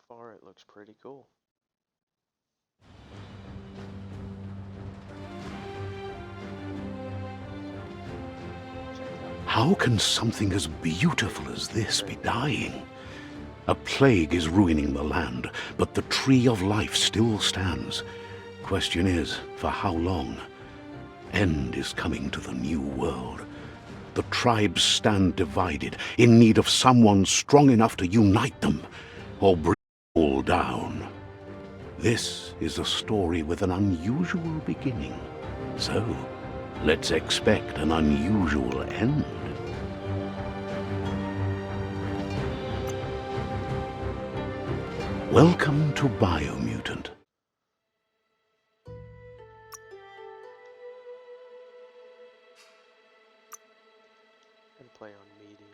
far it looks pretty cool. How can something as beautiful as this be dying? A plague is ruining the land, but the tree of life still stands. Question is, for how long? End is coming to the new world. The tribes stand divided, in need of someone strong enough to unite them, or bring them all down. This is a story with an unusual beginning. So, let's expect an unusual end. Welcome to Biomutant. And play on medium.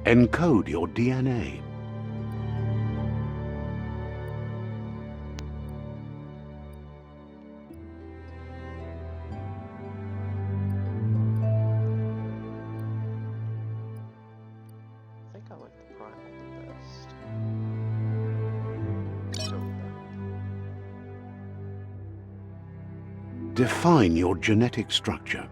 Encode your DNA. I think I like the primal the best. Let's go with that. Define your genetic structure.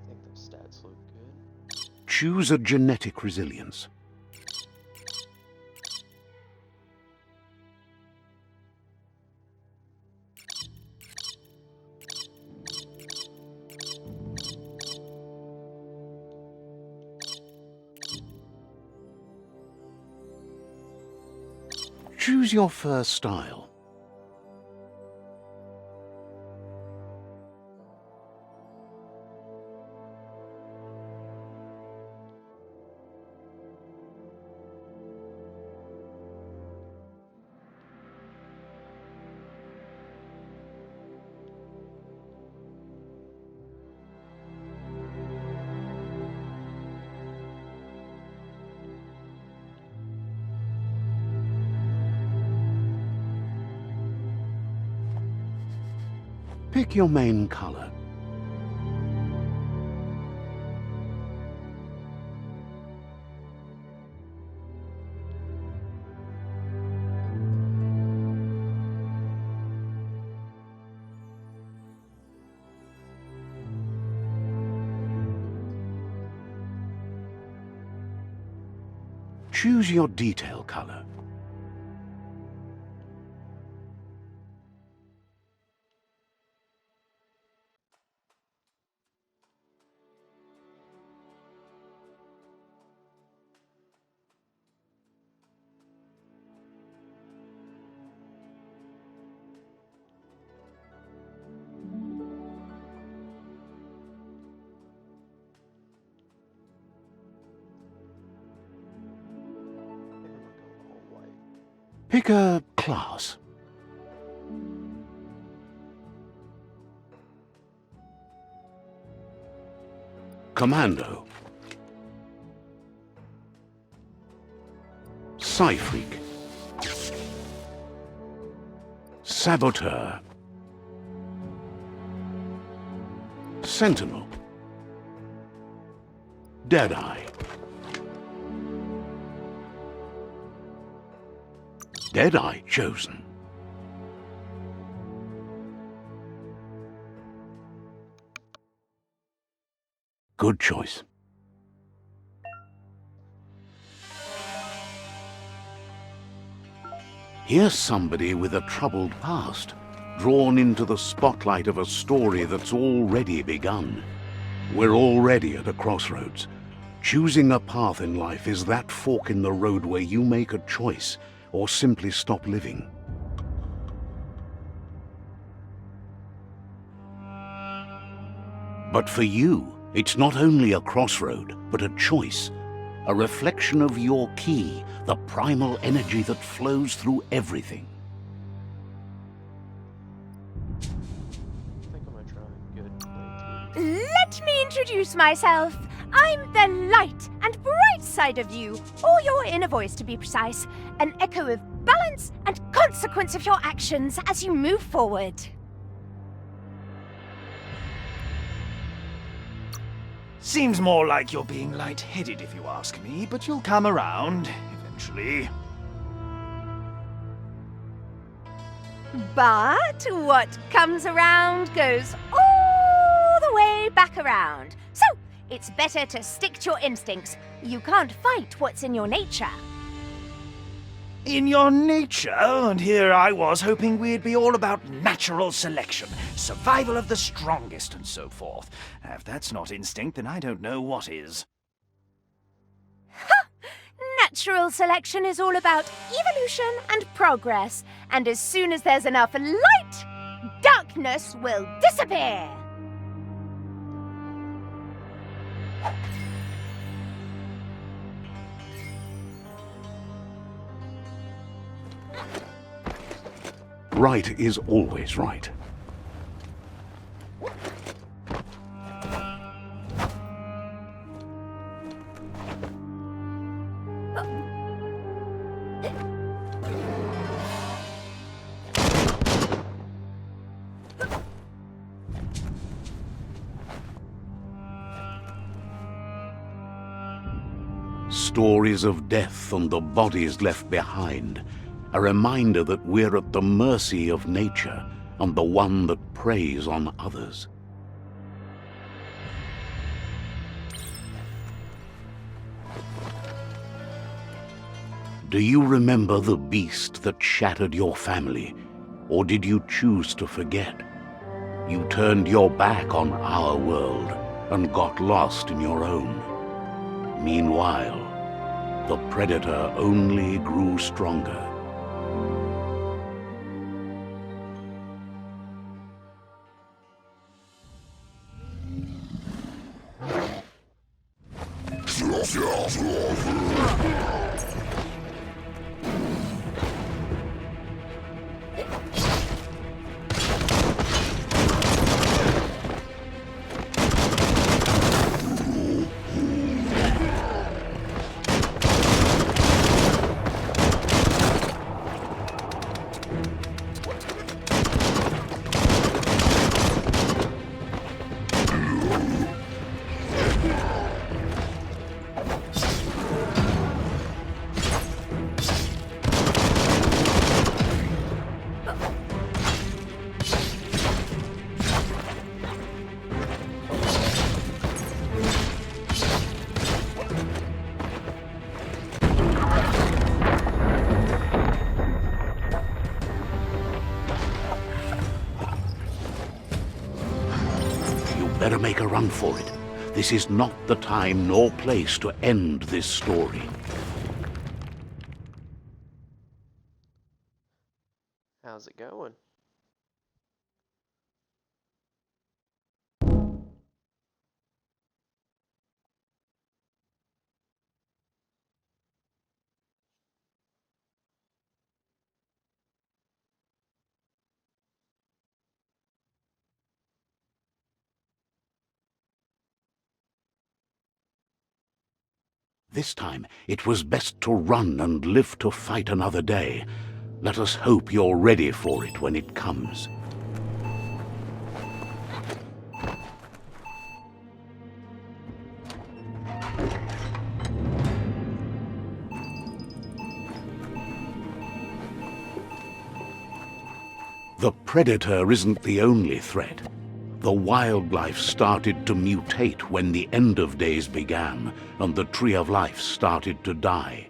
I think those stats look good. Choose a genetic resilience. Choose your first style. Pick your main color. Choose your detail color. I think I'm gonna go all white. Pick a class. Commando. Psy-Freak. Saboteur. Sentinel. Deadeye. Deadeye chosen. Good choice. Here's somebody with a troubled past, drawn into the spotlight of a story that's already begun. We're already at a crossroads. Choosing a path in life is that fork in the road where you make a choice or simply stop living. But for you, it's not only a crossroad, but a choice. A reflection of your key, the primal energy that flows through everything. I think I'm gonna try a good play Let me introduce myself. I'm the light and bright side of you, or your inner voice to be precise, an echo of balance and consequence of your actions as you move forward. Seems more like you're being light-headed if you ask me, but you'll come around, eventually. But what comes around goes all the way back around. So, it's better to stick to your instincts. You can't fight what's in your nature. In your nature, and here I was hoping we'd be all about natural selection, survival of the strongest, and so forth. If that's not instinct, then I don't know what is. Natural selection is all about evolution and progress, and as soon as there's enough light, darkness will disappear. Right is always right. Stories of death and the bodies left behind. A reminder that we're at the mercy of nature and the one that preys on others. Do you remember the beast that shattered your family, or did you choose to forget? You turned your back on our world and got lost in your own. Meanwhile, the predator only grew stronger. Better make a run for it. This is not the time nor place to end this story. How's it going? This time, it was best to run and live to fight another day. Let us hope you're ready for it when it comes. The predator isn't the only threat. The wildlife started to mutate when the end of days began, and the tree of life started to die.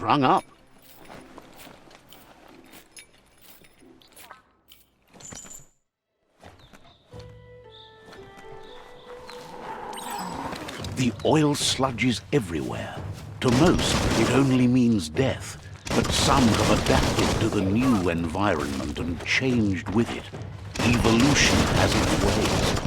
strung up. The oil sludges everywhere. To most, it only means death. But some have adapted to the new environment and changed with it. Evolution has its ways.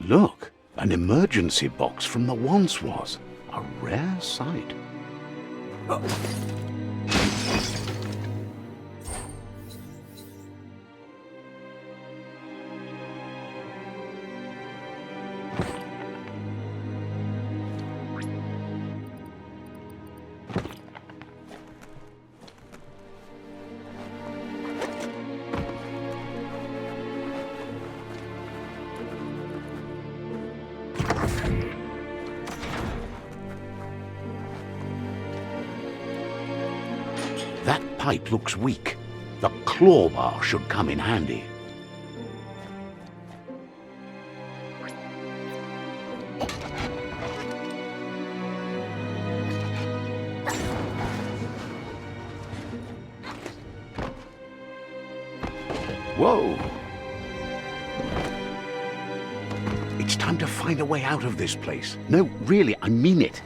Look, an emergency box from the once was. A rare sight. That pipe looks weak. The claw bar should come in handy. Whoa! It's time to find a way out of this place. No, really, I mean it.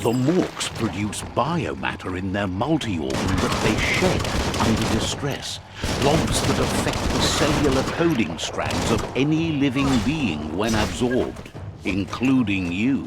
The Morks produce biomatter in their multi-organ that they shed under distress. Logs that affect the cellular coding strands of any living being when absorbed, including you.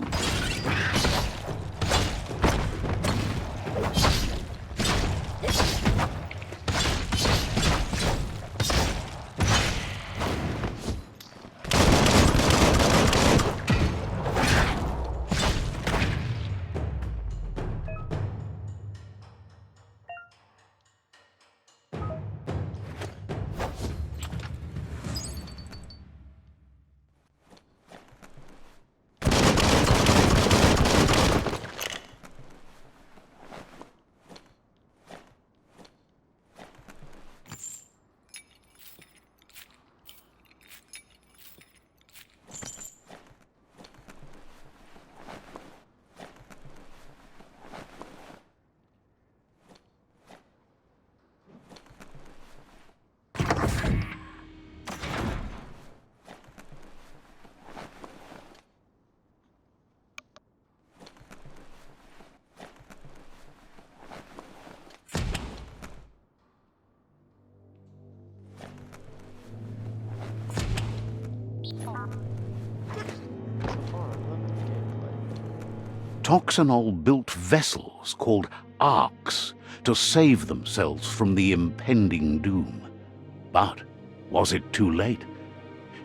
Toxanol built vessels called arks to save themselves from the impending doom. But was it too late?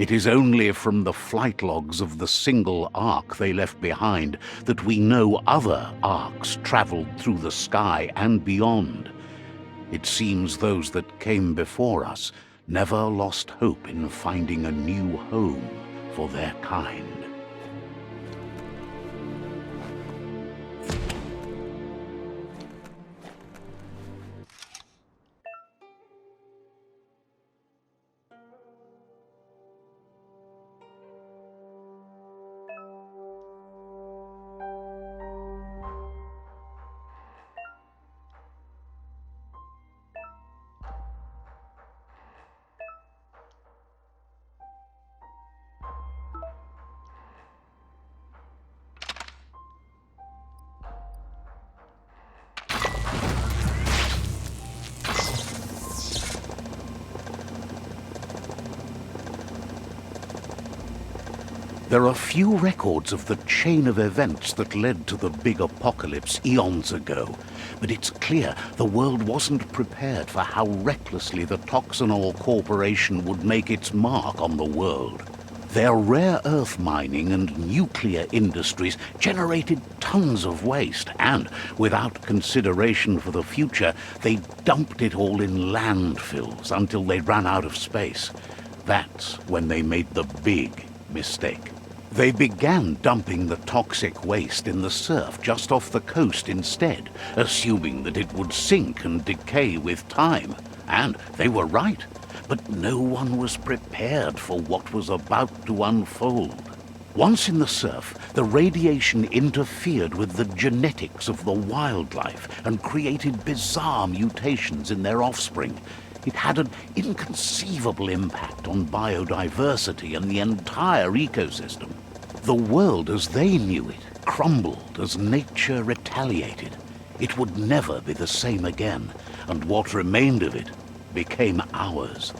It is only from the flight logs of the single ark they left behind that we know other arks traveled through the sky and beyond. It seems those that came before us never lost hope in finding a new home for their kind. There are few records of the chain of events that led to the big apocalypse eons ago, but it's clear the world wasn't prepared for how recklessly the Toxanol Corporation would make its mark on the world. Their rare earth mining and nuclear industries generated tons of waste, and, without consideration for the future, they dumped it all in landfills until they ran out of space. That's when they made the big mistake. They began dumping the toxic waste in the surf just off the coast instead, assuming that it would sink and decay with time. And they were right, but no one was prepared for what was about to unfold. Once in the surf, the radiation interfered with the genetics of the wildlife and created bizarre mutations in their offspring. It had an inconceivable impact on biodiversity and the entire ecosystem. The world as they knew it crumbled as nature retaliated. It would never be the same again, and what remained of it became ours.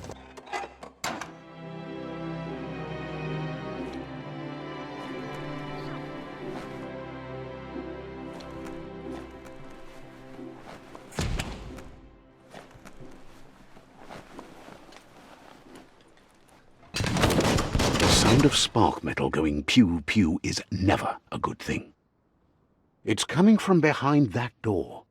The sound of spark metal going pew-pew is never a good thing. It's coming from behind that door.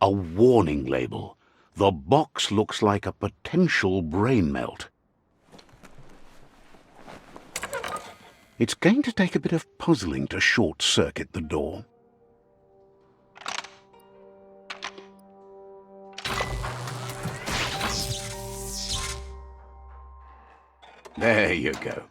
A warning label. The box looks like a potential brain melt. It's going to take a bit of puzzling to short-circuit the door. There you go.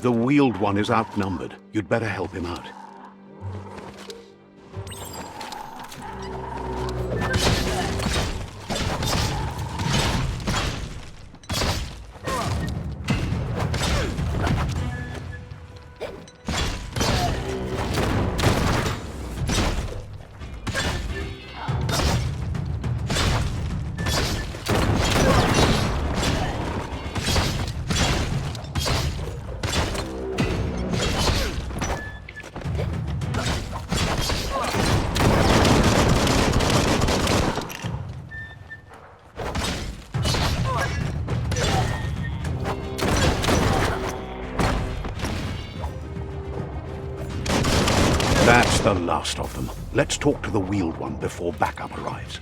The wheeled one is outnumbered. You'd better help him out. The last of them. Let's talk to the wheeled one before backup arrives.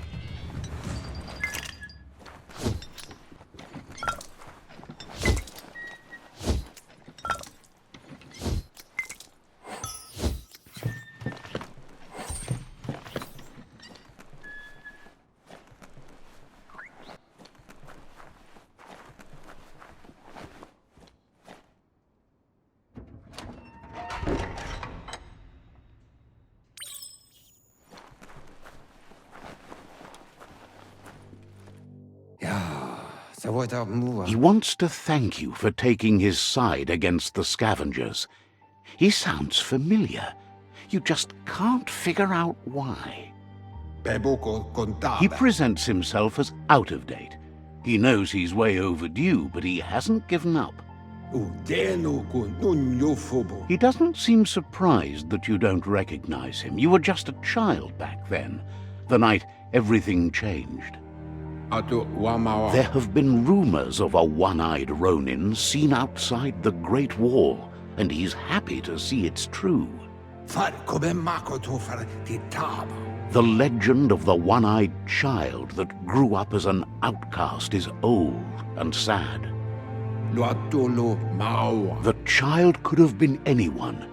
He wants to thank you for taking his side against the scavengers. He sounds familiar. You just can't figure out why. He presents himself as out of date. He knows he's way overdue, but he hasn't given up. He doesn't seem surprised that you don't recognize him. You were just a child back then, the night everything changed. There have been rumors of a one-eyed Ronin seen outside the Great Wall, and he's happy to see it's true. The legend of the one-eyed child that grew up as an outcast is old and sad. The child could have been anyone,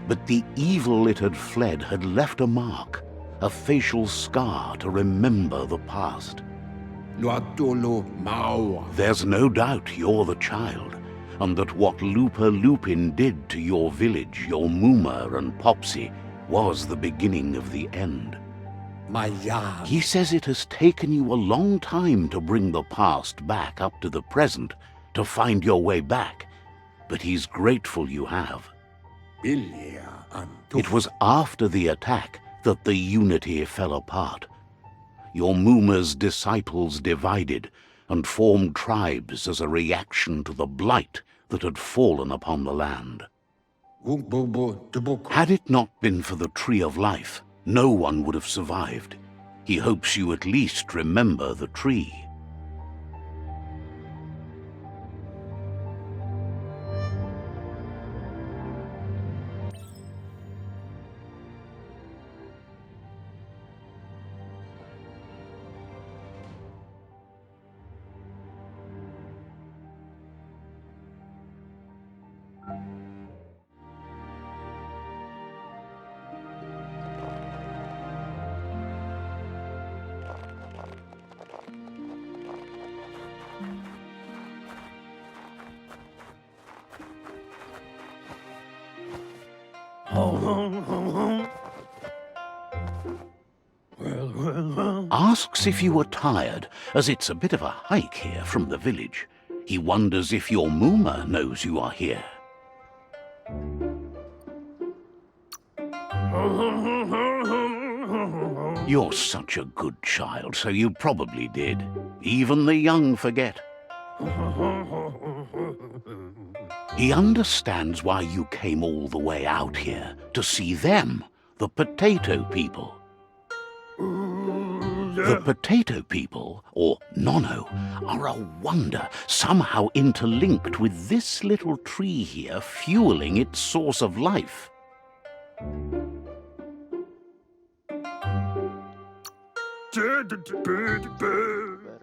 but the evil it had fled had left a mark, a facial scar to remember the past. There's no doubt you're the child, and that what Lupa Lupin did to your village, your Muma and Popsy, was the beginning of the end. He says it has taken you a long time to bring the past back up to the present, to find your way back, but he's grateful you have. It was after the attack that the unity fell apart. Your Muma's disciples divided and formed tribes as a reaction to the blight that had fallen upon the land. Had it not been for the Tree of Life, no one would have survived. He hopes you at least remember the tree. Asks if you are tired, as it's a bit of a hike here from the village. He wonders if your Muma knows you are here. You're such a good child, so you probably did. Even the young forget. He understands why you came all the way out here, to see them, the potato people. The potato people, or Nono, are a wonder, somehow interlinked with this little tree here fueling its source of life.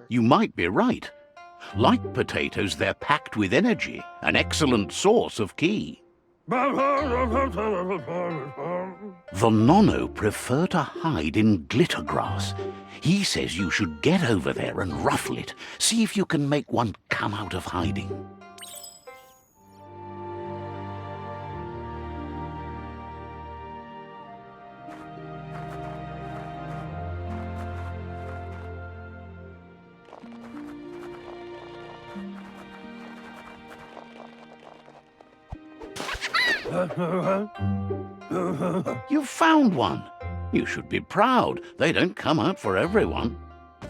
You might be right. Like potatoes, they're packed with energy, an excellent source of ki. The Nono prefer to hide in glitter grass. He says you should get over there and ruffle it. See if you can make one come out of hiding. You found one. You should be proud. They don't come out for everyone.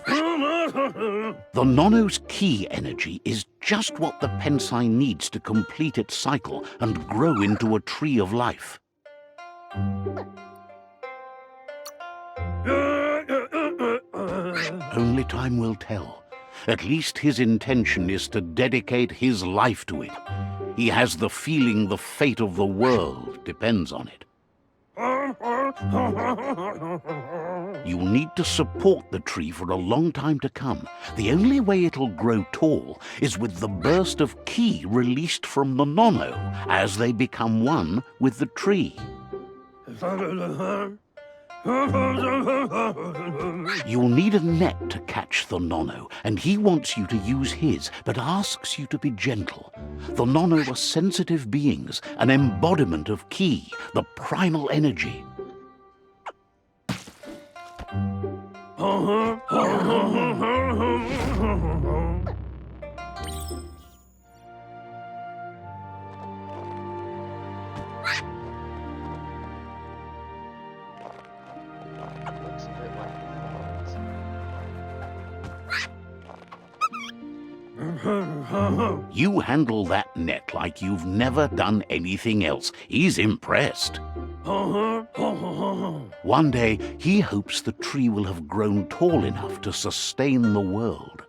The Nono's ki energy is just what the Pensai needs to complete its cycle and grow into a tree of life. Only time will tell. At least his intention is to dedicate his life to it. He has the feeling the fate of the world depends on it. You'll need to support the tree for a long time to come. The only way it'll grow tall is with the burst of ki released from the nono as they become one with the tree. You'll need a net to catch the nono, and he wants you to use his, but asks you to be gentle. The nono are sensitive beings, an embodiment of ki, the primal energy. Looks a bit like fawns. You handle that net like you've never done anything else. He's impressed. One day, he hopes the tree will have grown tall enough to sustain the world.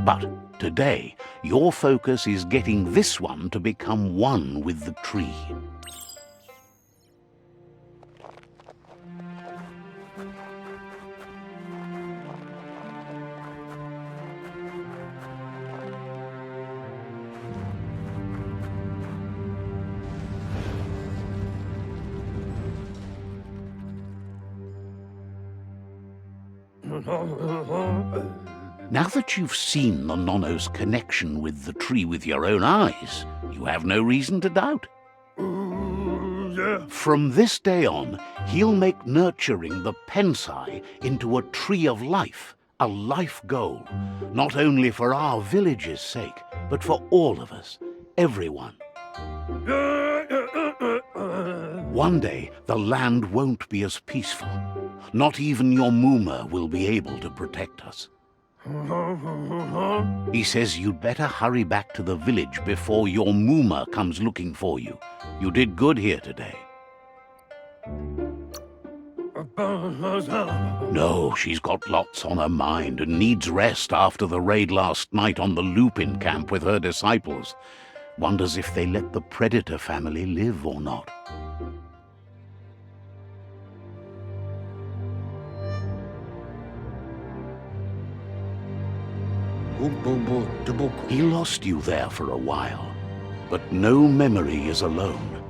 But today, your focus is getting this one to become one with the tree. Now that you've seen the nono's connection with the tree with your own eyes, you have no reason to doubt. From this day on, he'll make nurturing the pensai into a tree of life, a life goal, not only for our village's sake, but for all of us, everyone. One day, the land won't be as peaceful. Not even your Muma will be able to protect us. He says you'd better hurry back to the village before your Muma comes looking for you. You did good here today. No, she's got lots on her mind and needs rest after the raid last night on the Lupin camp with her disciples. Wonders if they let the Predator family live or not. He lost you there for a while, but no memory is alone.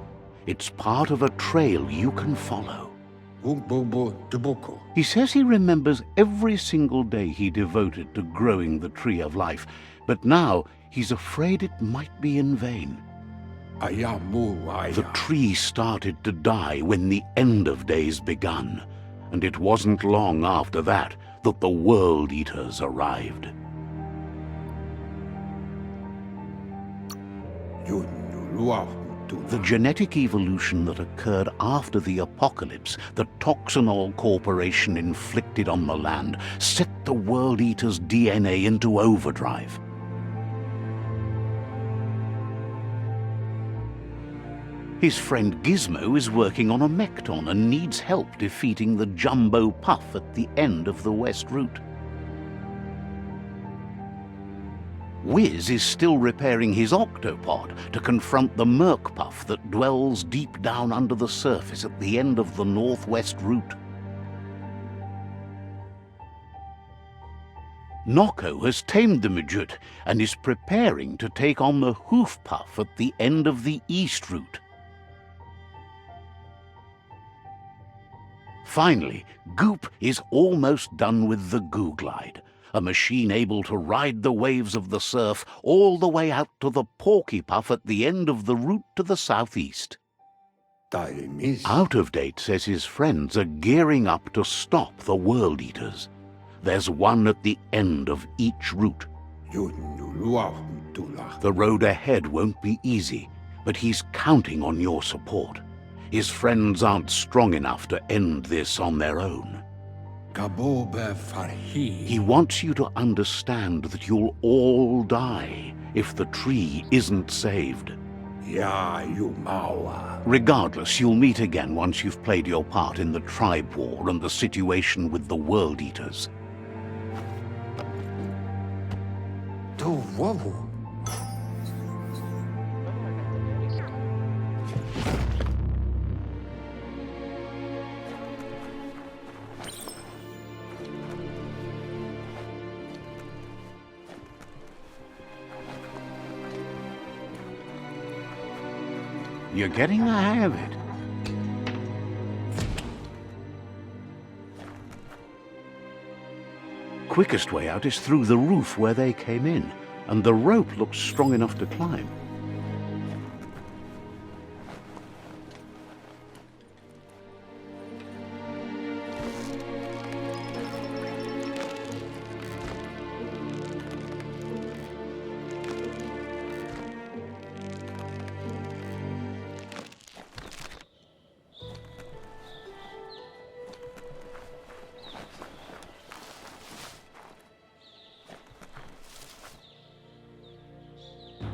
It's part of a trail you can follow. He says he remembers every single day he devoted to growing the tree of life, but now he's afraid it might be in vain. The tree started to die when the end of days begun, and it wasn't long after that that the World Eaters arrived. The genetic evolution that occurred after the apocalypse the Toxinol Corporation inflicted on the land set the World Eater's DNA into overdrive. His friend Gizmo is working on a Mekton and needs help defeating the Jumbo Puff at the end of the West Route. Wiz is still repairing his octopod to confront the Merc Puff that dwells deep down under the surface at the end of the Northwest Route. Noko has tamed the Midget and is preparing to take on the Hoof Puff at the end of the East Route. Finally, Goop is almost done with the Goo Glide, a machine able to ride the waves of the surf all the way out to the Porky Puff at the end of the route to the southeast. Out of Date says his friends are gearing up to stop the World Eaters. There's one at the end of each route. The road ahead won't be easy, but he's counting on your support. His friends aren't strong enough to end this on their own. He wants you to understand that you'll all die if the tree isn't saved. Regardless, you'll meet again once you've played your part in the tribe war and the situation with the World Eaters. You're getting the hang of it. Quickest way out is through the roof where they came in, and the rope looks strong enough to climb.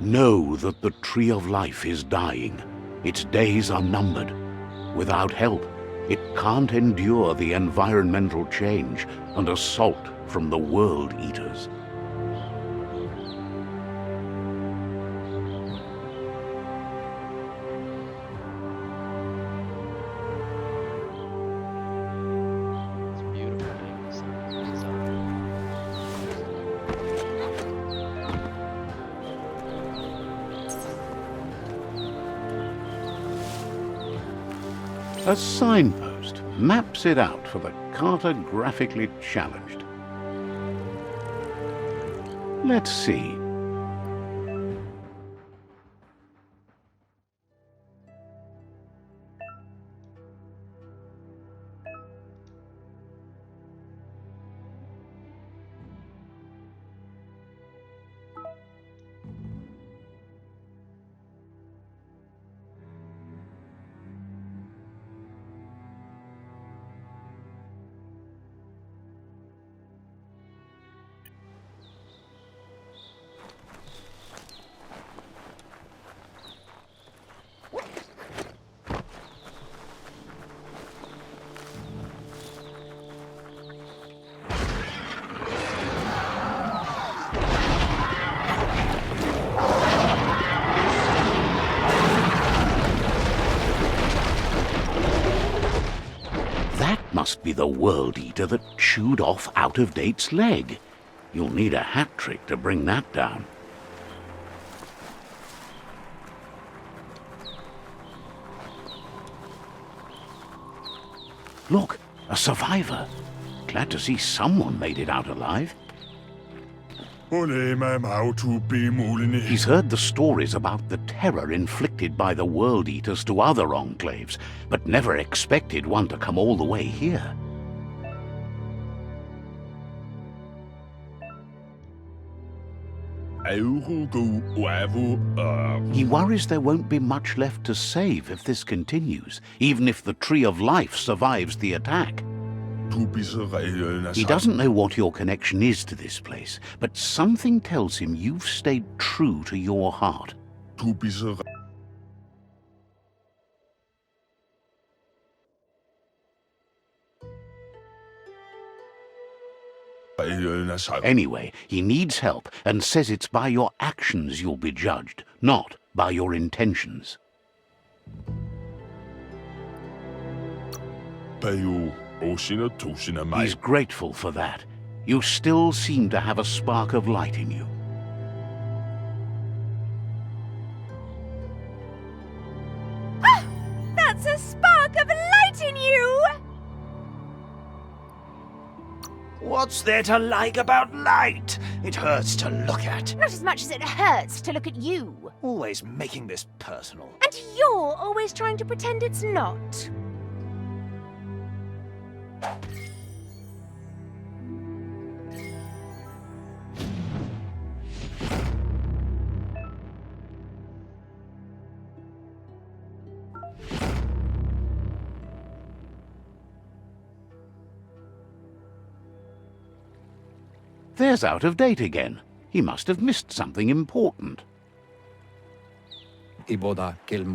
Know that the Tree of Life is dying. Its days are numbered. Without help, it can't endure the environmental change and assault from the World Eaters. It's beautiful being inside. A signpost maps it out for the cartographically challenged. Let's see. Must be the World Eater that chewed off Out-of-Date's leg. You'll need a hat trick to bring that down. Look, a survivor. Glad to see someone made it out alive. He's heard the stories about the terror inflicted by the World Eaters to other enclaves, but never expected one to come all the way here. He worries there won't be much left to save if this continues, even if the Tree of Life survives the attack. He doesn't know what your connection is to this place, but something tells him you've stayed true to your heart. Anyway, he needs help and says it's by your actions you'll be judged, not by your intentions. He's grateful for that. You still seem to have a spark of light in you. Ah! That's a spark of light in you! What's there to like about light? It hurts to look at. Not as much as it hurts to look at you. Always making this personal. And you're always trying to pretend it's not. There's Out-of-Date again. He must have missed something important.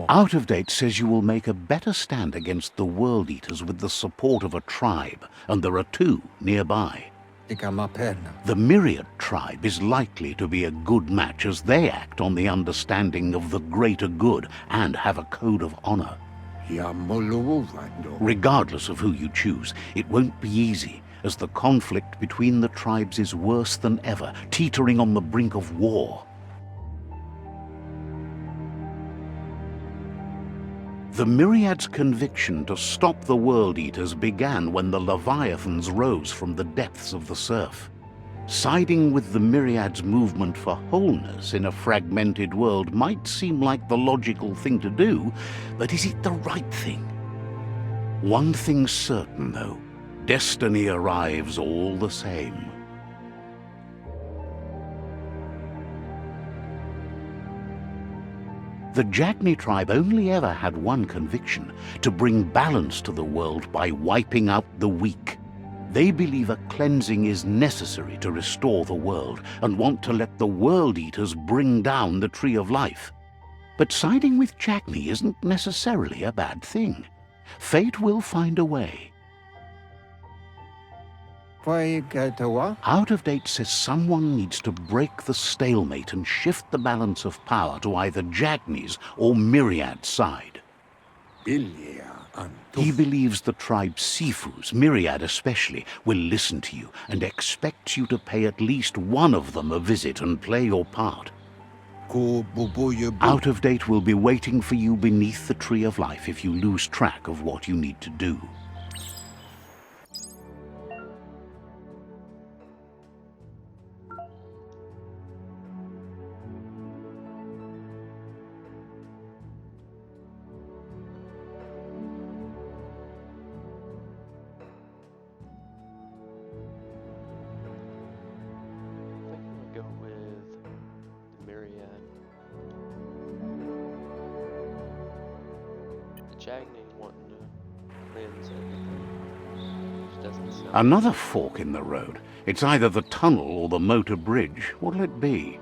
Out-of-Date says you will make a better stand against the World Eaters with the support of a tribe, and there are two nearby. The Myriad tribe is likely to be a good match as they act on the understanding of the greater good and have a code of honor. Regardless of who you choose, it won't be easy, as the conflict between the tribes is worse than ever, teetering on the brink of war. The Myriad's conviction to stop the World Eaters began when the Leviathans rose from the depths of the surf. Siding with the Myriad's movement for wholeness in a fragmented world might seem like the logical thing to do, but is it the right thing? One thing's certain, though. Destiny arrives all the same. The Jagni tribe only ever had one conviction: to bring balance to the world by wiping out the weak. They believe a cleansing is necessary to restore the world and want to let the World Eaters bring down the Tree of Life. But siding with Jagni isn't necessarily a bad thing. Fate will find a way. Out of Date says someone needs to break the stalemate and shift the balance of power to either Jagni's or Myriad's side. He believes the tribe Sifus, Myriad especially, will listen to you and expects you to pay at least one of them a visit and play your part. Out of Date will be waiting for you beneath the Tree of Life if you lose track of what you need to do. Another fork in the road. It's either the tunnel or the motor bridge. What'll it be?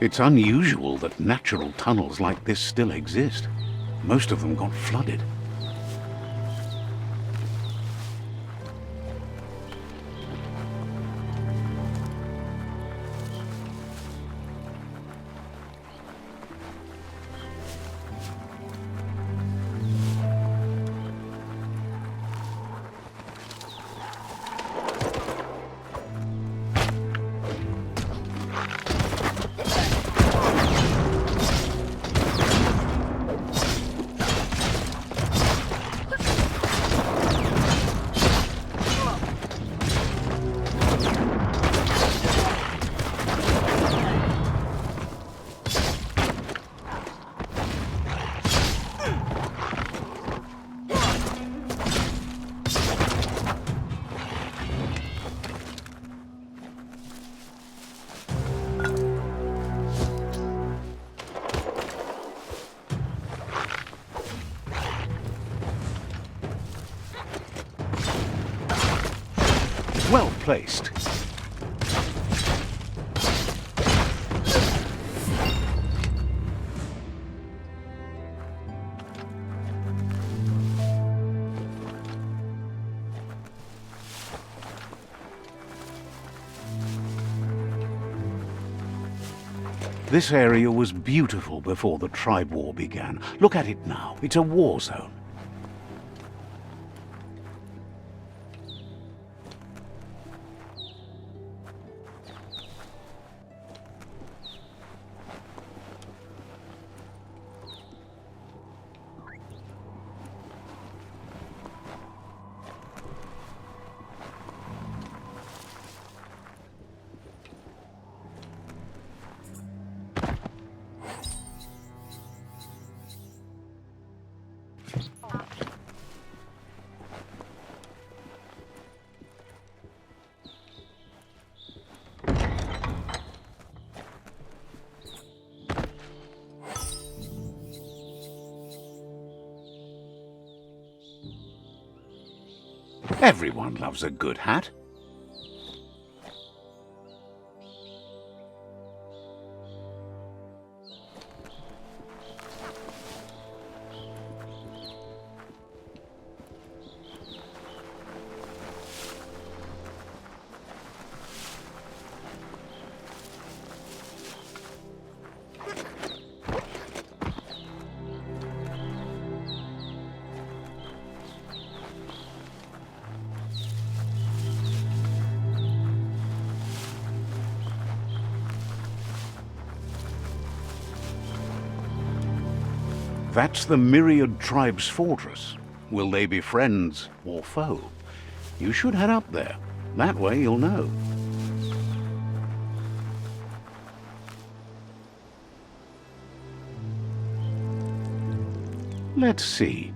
It's unusual that natural tunnels like this still exist. Most of them got flooded. Well placed. This area was beautiful before the tribe war began. Look at it now. It's a war zone. Everyone loves a good hat. That's the Myriad Tribe's fortress. Will they be friends or foe? You should head up there. That way you'll know. Let's see.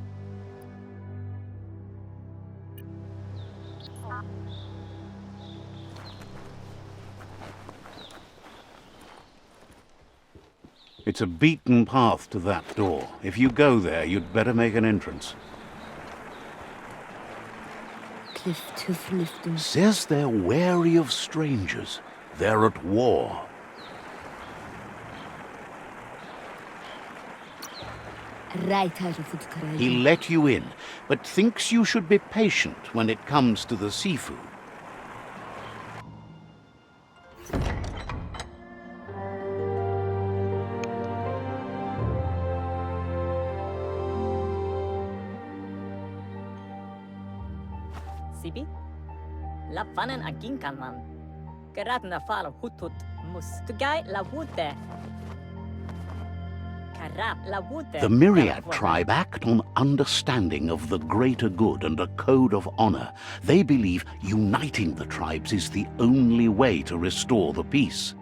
It's a beaten path to that door. If you go there, you'd better make an entrance. Says they're wary of strangers. They're at war. He let you in, but thinks you should be patient when it comes to the seafood. Sibi? La fanen agin kan man. Gerat na fal hutut mus. Tugai la wute. Karab la wute. The Myriad tribe act on understanding of the greater good and a code of honor. They believe uniting the tribes is the only way to restore the peace.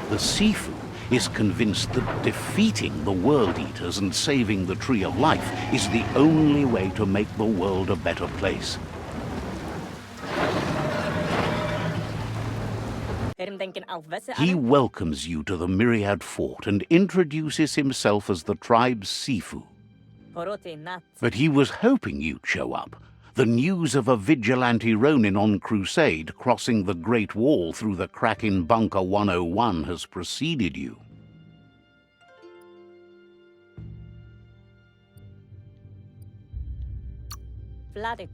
The Sifu is convinced that defeating the World Eaters and saving the Tree of Life is the only way to make the world a better place. He welcomes you to the Myriad Fort and introduces himself as the tribe's Sifu. But he was hoping you'd show up. The news of a vigilante Ronin on crusade crossing the Great Wall through the crack in Bunker 101 has preceded you.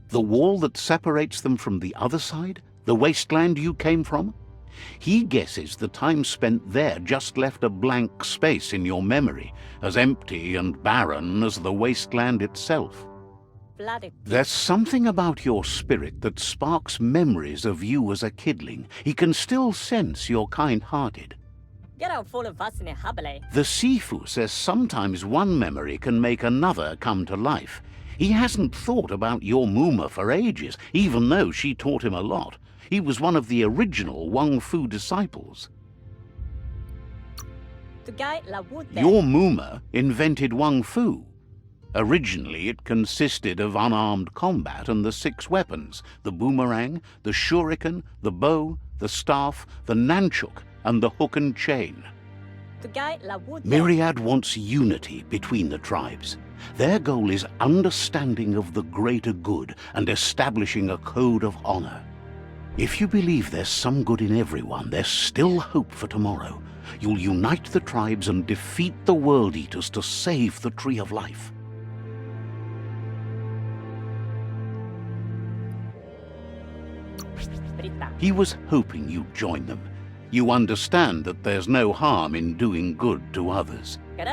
The wall that separates them from the other side? The wasteland you came from? He guesses the time spent there just left a blank space in your memory, as empty and barren as the wasteland itself. There's something about your spirit that sparks memories of you as a kidling. He can still sense you're kind-hearted. The Sifu says sometimes one memory can make another come to life. He hasn't thought about your Muma for ages, even though she taught him a lot. He was one of the original Wang Fu disciples. Your Muma invented Wang Fu. Originally, it consisted of unarmed combat and the 6 weapons: the boomerang, the shuriken, the bow, the staff, the nunchuk, and the hook and chain. Myriad wants unity between the tribes. Their goal is understanding of the greater good and establishing a code of honor. If you believe there's some good in everyone, there's still hope for tomorrow. You'll unite the tribes and defeat the World Eaters to save the Tree of Life. He was hoping you'd join them. You understand that there's no harm in doing good to others. The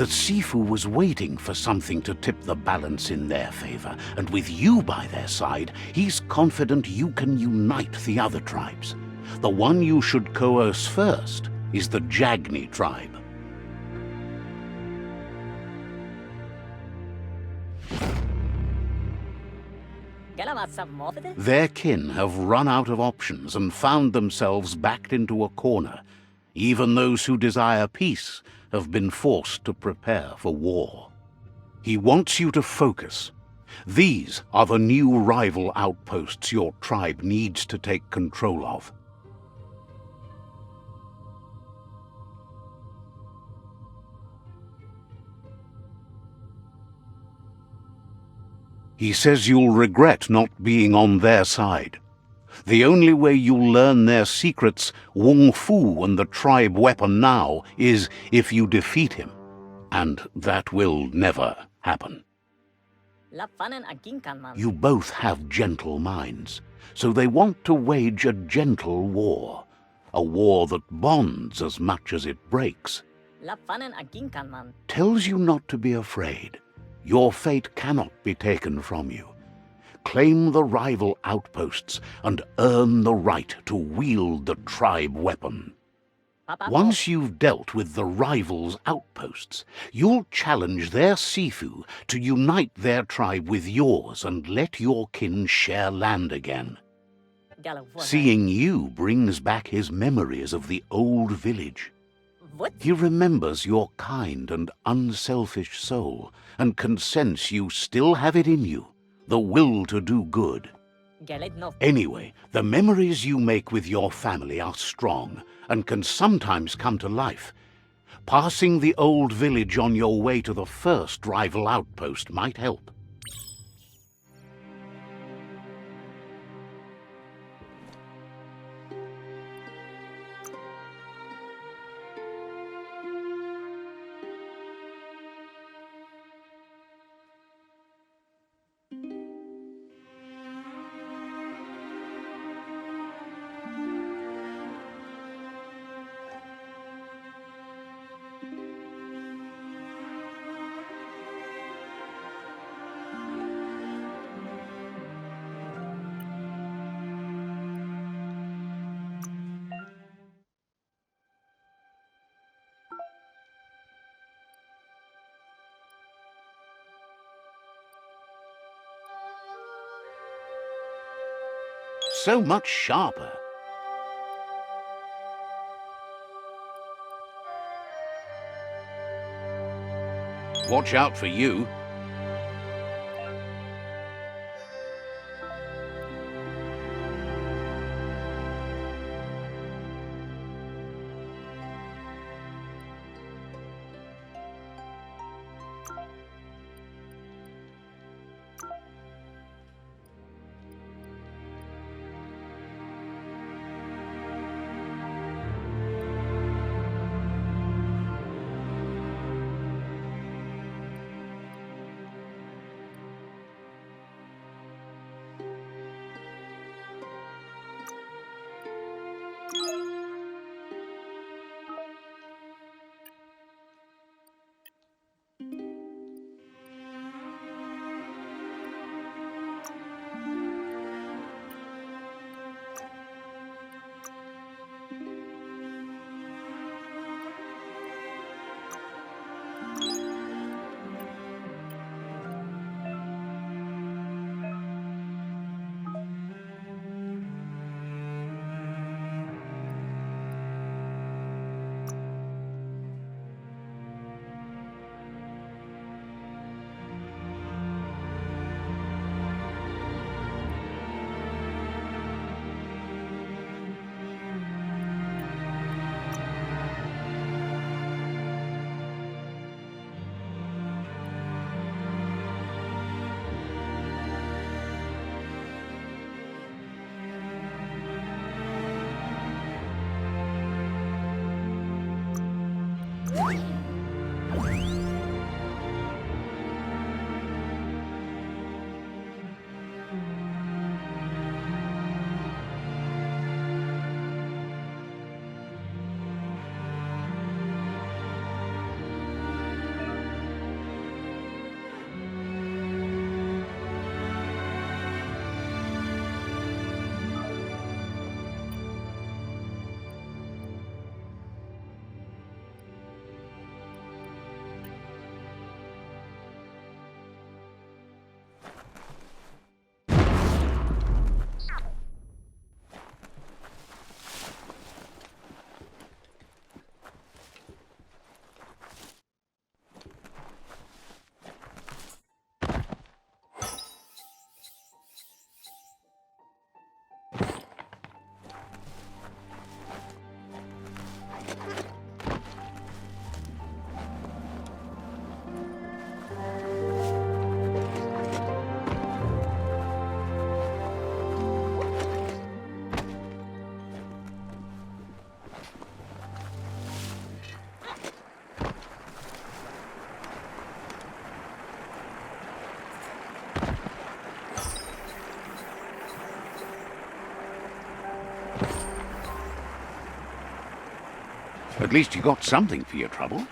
Sifu was waiting for something to tip the balance in their favor, and with you by their side, he's confident you can unite the other tribes. The one you should coerce first is the Jagni tribe. Their kin have run out of options and found themselves backed into a corner. Even those who desire peace have been forced to prepare for war. He wants you to focus. These are the new rival outposts your tribe needs to take control of. He says you'll regret not being on their side. The only way you'll learn their secrets, Wung Fu and the tribe weapon now, is if you defeat him. And that will never happen. You both have gentle minds, so they want to wage a gentle war. A war that bonds as much as it breaks. Tells you not to be afraid. Your fate cannot be taken from you. Claim the rival outposts and earn the right to wield the tribe weapon. Papa, Once you've dealt with the rivals' outposts, you'll challenge their Sifu to unite their tribe with yours and let your kin share land again. Seeing you brings back his memories of the old village. What? He remembers your kind and unselfish soul and can sense you still have it in you, the will to do good. No. Anyway, the memories you make with your family are strong and can sometimes come to life. Passing the old village on your way to the first rival outpost might help. So much sharper. Watch out for you. At least you got something for your trouble.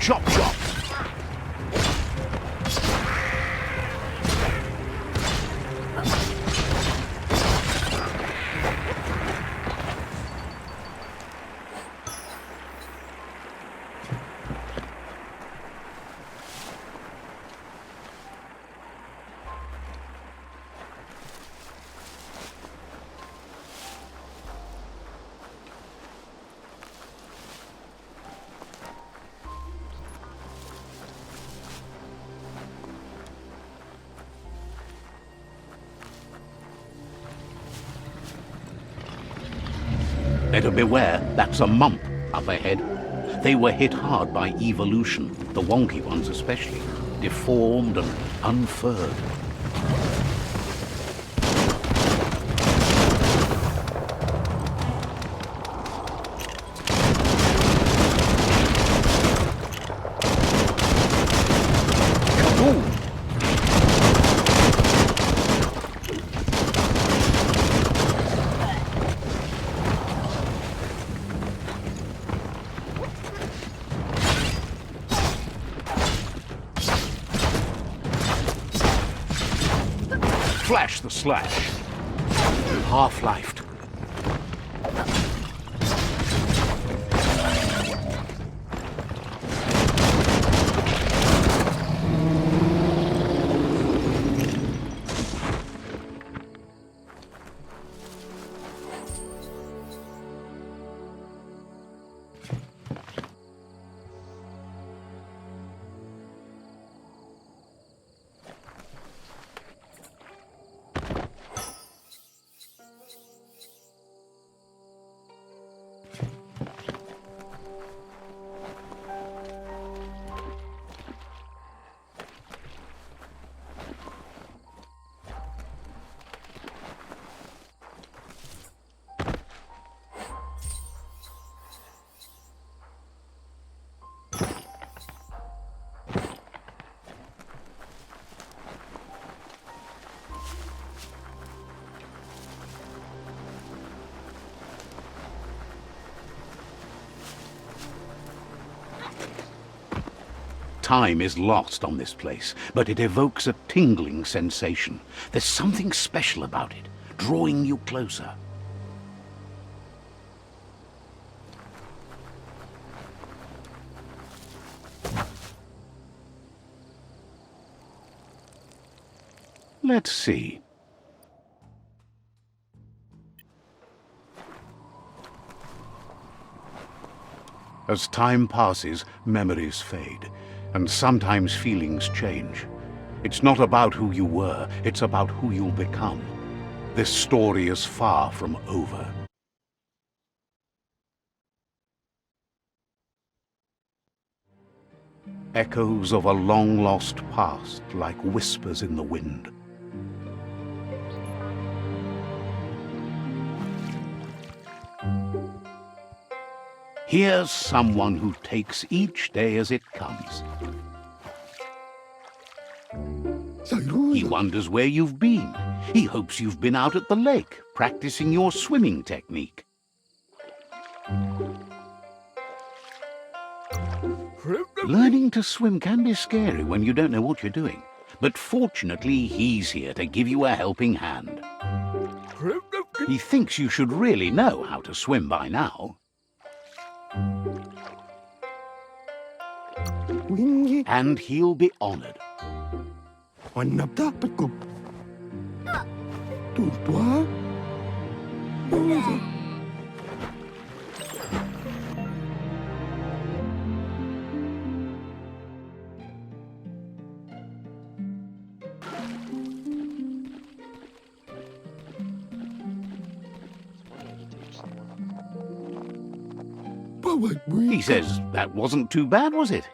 Chop chop! Better beware, that's a mump up ahead. They were hit hard by evolution, the wonky ones especially, deformed and unfurred. Kaboom! Flash the slash. Half-lifed. Time is lost on this place, but it evokes a tingling sensation. There's something special about it, drawing you closer. Let's see. As time passes, memories fade, and sometimes feelings change. It's not about who you were, it's about who you'll become. This story is far from over. Echoes of a long-lost past, like whispers in the wind. Here's someone who takes each day as it comes. He wonders where you've been. He hopes you've been out at the lake, practicing your swimming technique. Learning to swim can be scary when you don't know what you're doing. But fortunately, he's here to give you a helping hand. He thinks you should really know how to swim by now. And he'll be honored. He says that wasn't too bad, was it?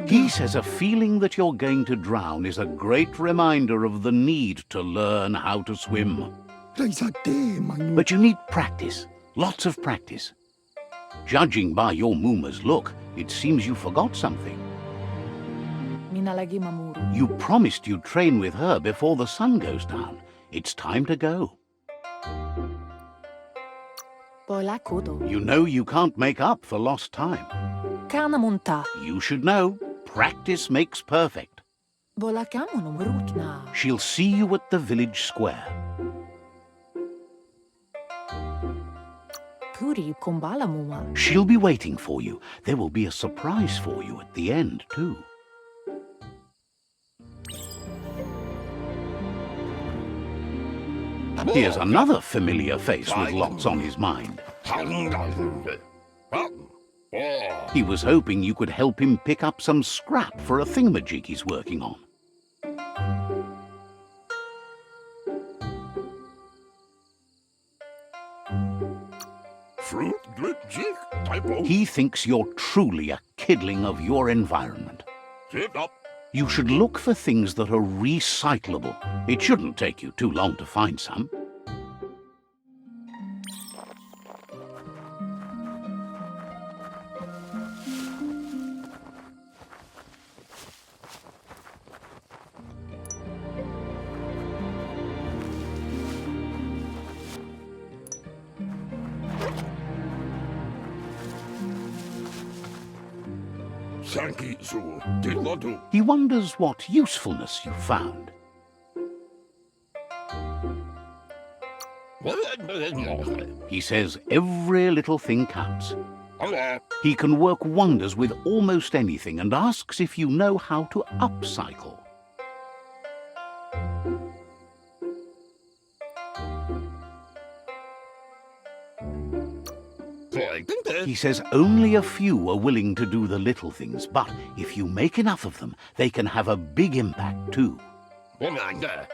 He says a feeling that you're going to drown is a great reminder of the need to learn how to swim. But you need practice, lots of practice. Judging by your Muma's look, it seems you forgot something. You promised you'd train with her before the sun goes down. It's time to go. Bola kudo. You know you can't make up for lost time. Kanamunta. You should know, practice makes perfect. Bola kamunum rutna. She'll see you at the village square. Puri kumbala muma. She'll be waiting for you. There will be a surprise for you at the end, too. Here's another familiar face with lots on his mind. He was hoping you could help him pick up some scrap for a thingamajig he's working on. He thinks you're truly a kidling of your environment. You should look for things that are recyclable. It shouldn't take you too long to find some. He wonders what usefulness you found. He says every little thing counts. He can work wonders with almost anything and asks if you know how to upcycle. He says only a few are willing to do the little things, but if you make enough of them, they can have a big impact too.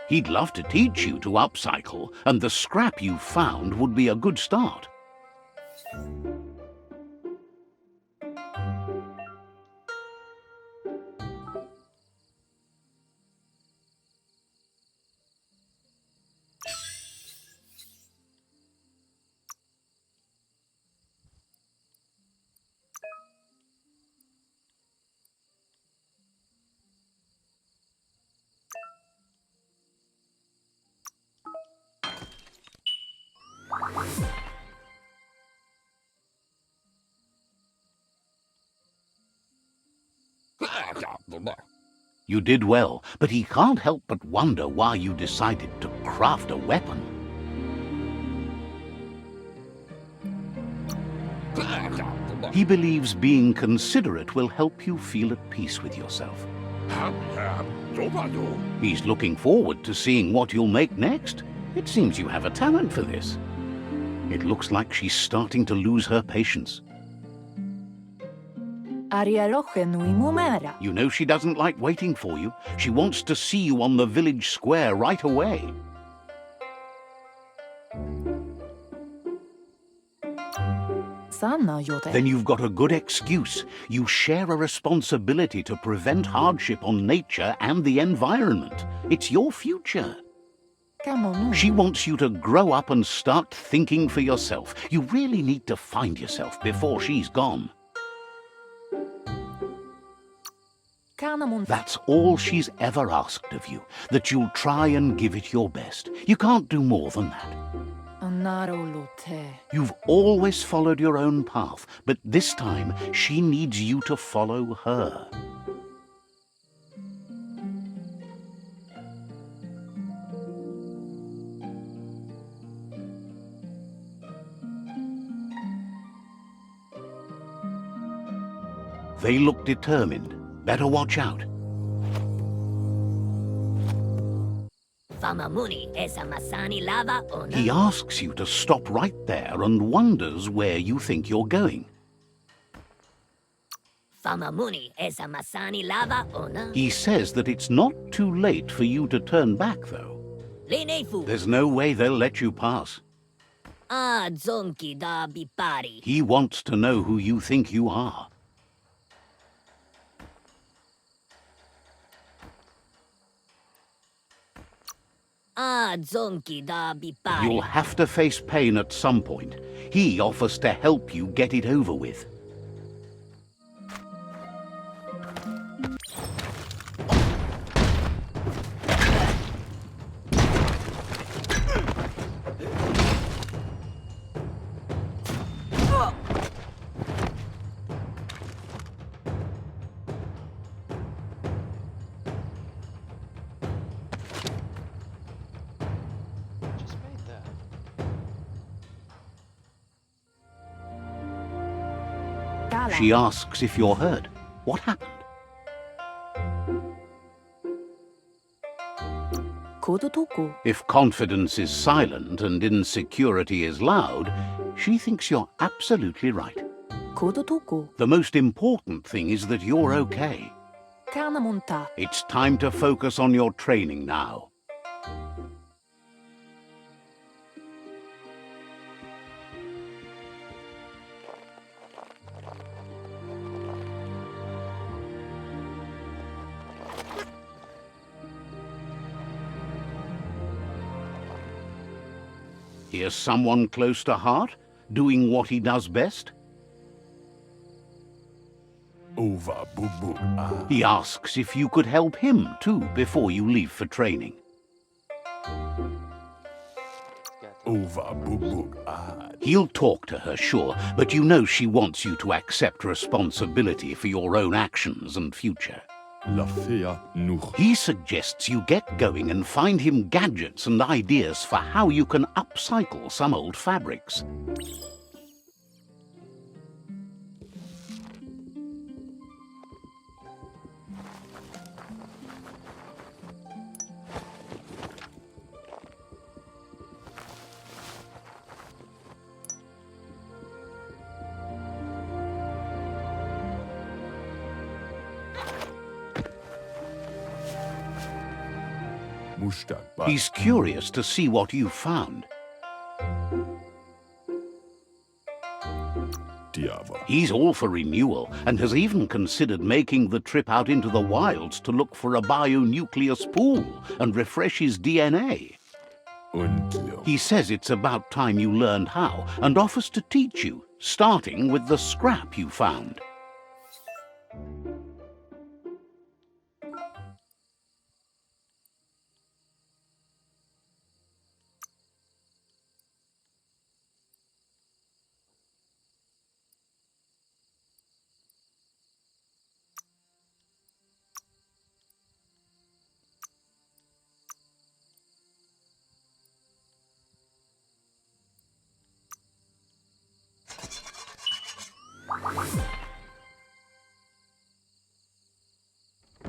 He'd love to teach you to upcycle, and the scrap you found would be a good start. You did well, but he can't help but wonder why you decided to craft a weapon. He believes being considerate will help you feel at peace with yourself. He's looking forward to seeing what you'll make next. It seems you have a talent for this. It looks like she's starting to lose her patience. You know she doesn't like waiting for you. She wants to see you on the village square right away. Then you've got a good excuse. You share a responsibility to prevent hardship on nature and the environment. It's your future. She wants you to grow up and start thinking for yourself. You really need to find yourself before she's gone. That's all she's ever asked of you, that you'll try and give it your best. You can't do more than that. You've always followed your own path, but this time she needs you to follow her. They look determined. Better watch out. He asks you to stop right there and wonders where you think you're going. He says that it's not too late for you to turn back, though. There's no way they'll let you pass. He wants to know who you think you are. You'll have to face pain at some point. He offers to help you get it over with. Kombala. She asks if you're hurt. What happened? Kodotuku. If confidence is silent and insecurity is loud, she thinks you're absolutely right. Kodotuku. The most important thing is that you're okay. Kanamunta. It's time to focus on your training now. Here's someone close to heart, doing what he does best. Over bubu. He asks if you could help him too before you leave for training. Over bubu. He'll talk to her, sure, but you know she wants you to accept responsibility for your own actions and future. La fea nuch. He suggests you get going and find him gadgets and ideas for how you can upcycle some old fabrics. He's curious to see what you've found. He's all for renewal and has even considered making the trip out into the wilds to look for a bionucleus pool and refresh his DNA. He says it's about time you learned how and offers to teach you, starting with the scrap you found.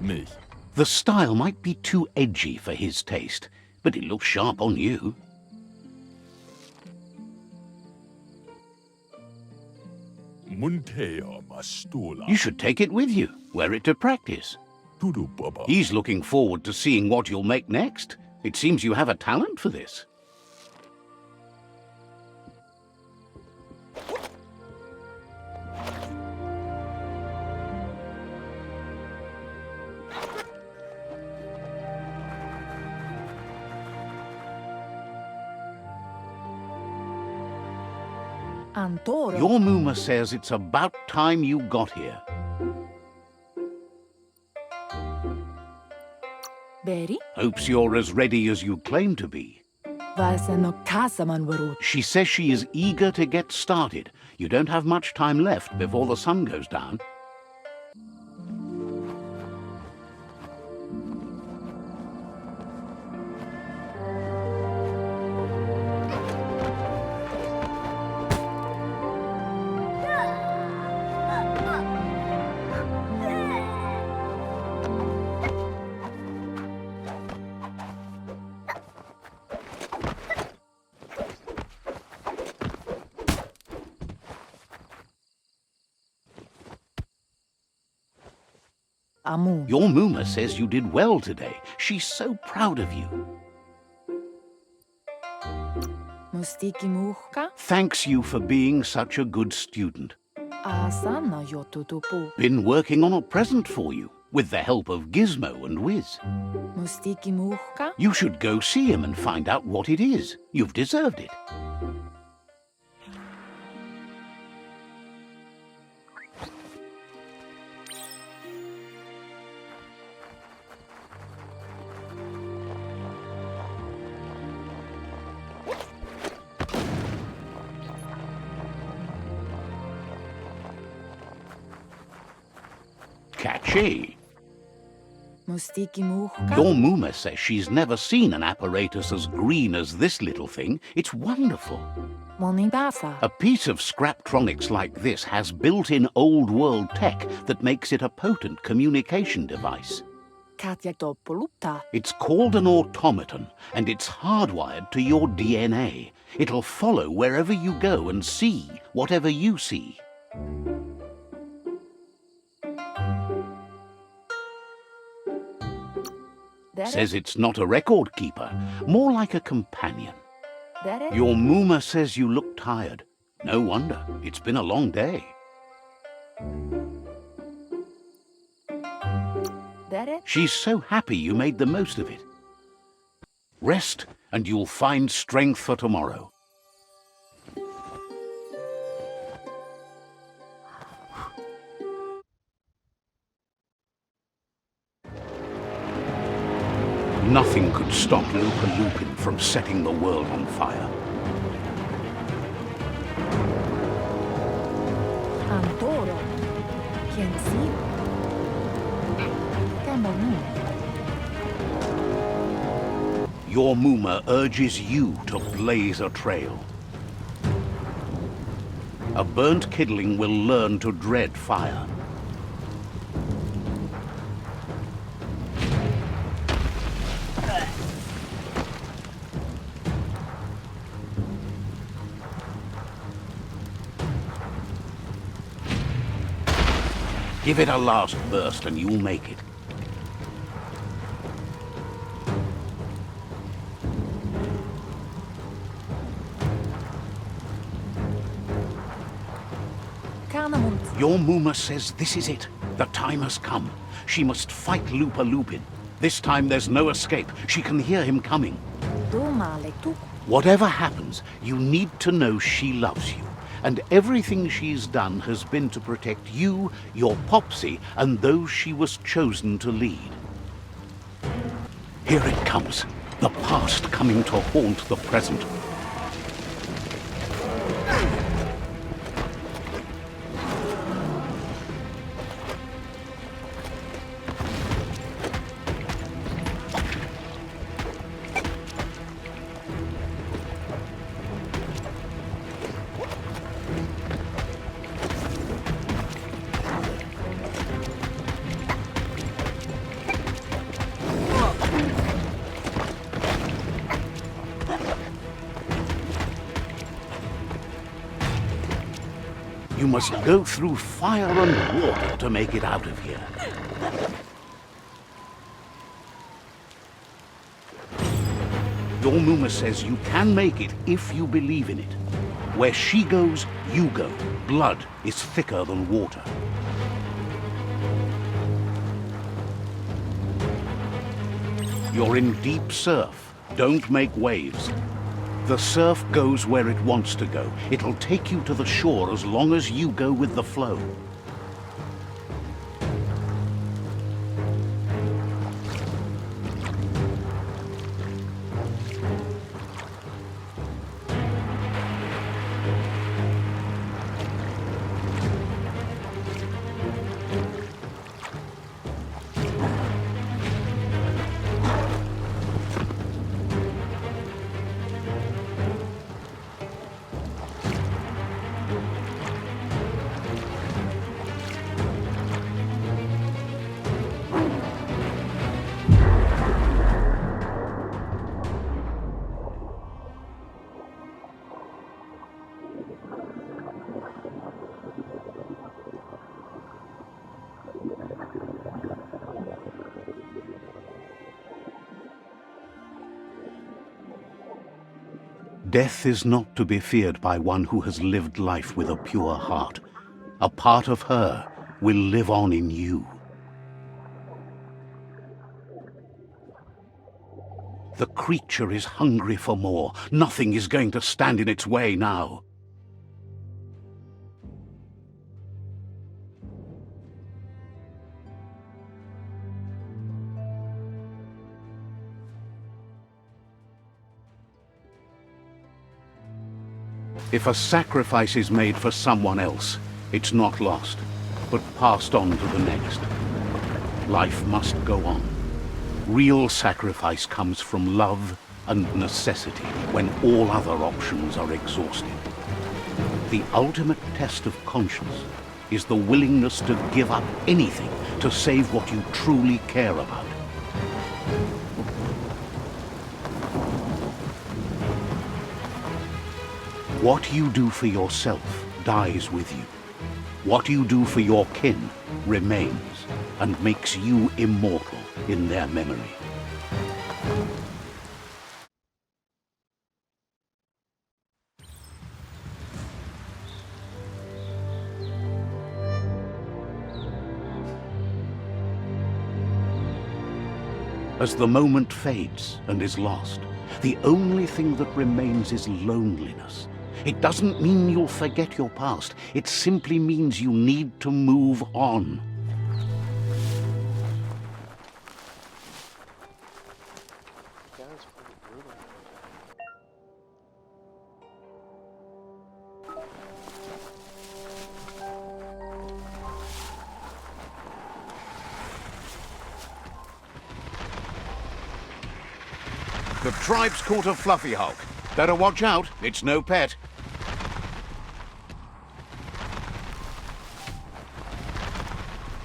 Mich. The style might be too edgy for his taste, but it looks sharp on you. Muntea mastola. You should take it with you, wear it to practice. Tudu baba. He's looking forward to seeing what you'll make next. It seems you have a talent for this. Antoro. Your Muma says it's about time you got here. Beri. Hopes you're as ready as you claim to be. Vaseno kasaman warut. She says she is eager to get started. You don't have much time left before the sun goes down. Amu. Your Muma says you did well today. She's so proud of you. Mustiki muhka. Thanks you for being such a good student. Asana yotutupu. Been working on a present for you, with the help of Gizmo and Wiz. Mustiki muhka. You should go see him and find out what it is. You've deserved it. Catchy. Mustiki muhka? Your Muma says she's never seen an apparatus as green as this little thing. It's wonderful. Moni basa. A piece of Scraptronics like this has built-in old-world tech that makes it a potent communication device. Katja toppolutta. It's called an automaton, and it's hardwired to your DNA. It'll follow wherever you go and see whatever you see. Says it's not a record keeper, more like a companion. Your Muma says you look tired. No wonder, it's been a long day. She's so happy you made the most of it. Rest, and you'll find strength for tomorrow. Nothing could stop Lupa Lupin from setting the world on fire. Antoro. Quien si? Camonu. Your Muma urges you to blaze a trail. A burnt kidling will learn to dread fire. Give it a last burst and you'll make it. Kanamunt. Your Muma says this is it. The time has come. She must fight Lupa Lupin. This time there's no escape. She can hear him coming. Domale tu. Whatever happens, you need to know she loves you. And everything she's done has been to protect you, your Popsy, and those she was chosen to lead. Here it comes. The past coming to haunt the present. You must go through fire and water to make it out of here. Your Muma says you can make it if you believe in it. Where she goes, you go. Blood is thicker than water. You're in deep surf. Don't make waves. The surf goes where it wants to go. It'll take you to the shore as long as you go with the flow. Death is not to be feared by one who has lived life with a pure heart. A part of her will live on in you. The creature is hungry for more. Nothing is going to stand in its way now. If a sacrifice is made for someone else, it's not lost, but passed on to the next. Life must go on. Real sacrifice comes from love and necessity when all other options are exhausted. The ultimate test of conscience is the willingness to give up anything to save what you truly care about. What you do for yourself dies with you. What you do for your kin remains and makes you immortal in their memory. As the moment fades and is lost, the only thing that remains is loneliness. It doesn't mean you'll forget your past. It simply means you need to move on. Guy's pretty brutal. The tribe's caught a fluffy hulk. Better watch out, it's no pet.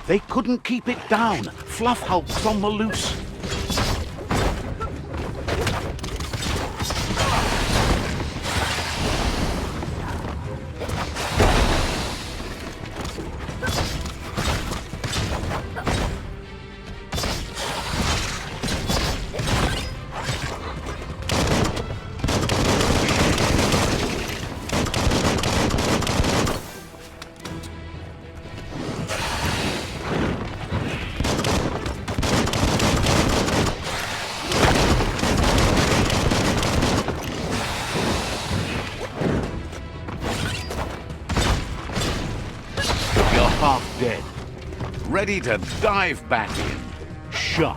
They couldn't keep it down. Fluff hulk's on the loose. Half dead. Ready to dive back in. Sharp.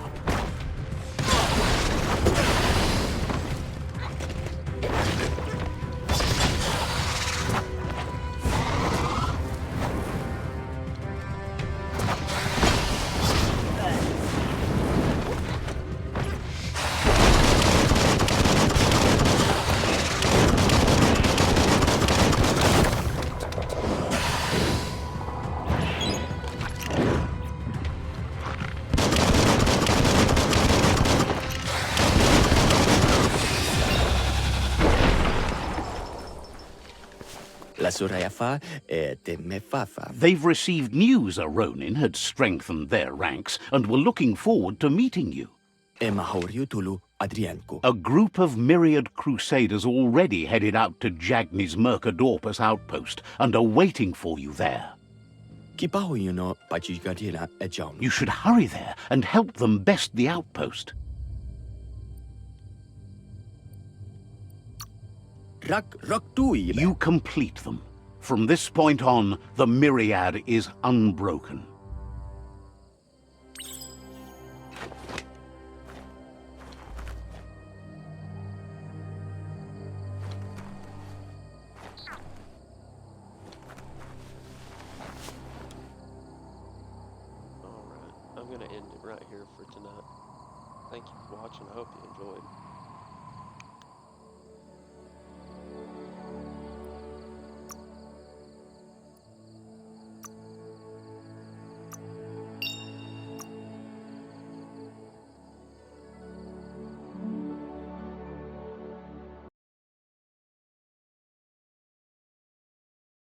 They've received news a Ronin had strengthened their ranks and were looking forward to meeting you. A group of myriad crusaders already headed out to Jagni's Mercadorpus outpost and are waiting for you there. You should hurry there and help them best the outpost. You complete them. From this point on, the myriad is unbroken. Alright, I'm gonna end it right here for tonight. Thank you for watching. I hope you enjoyed.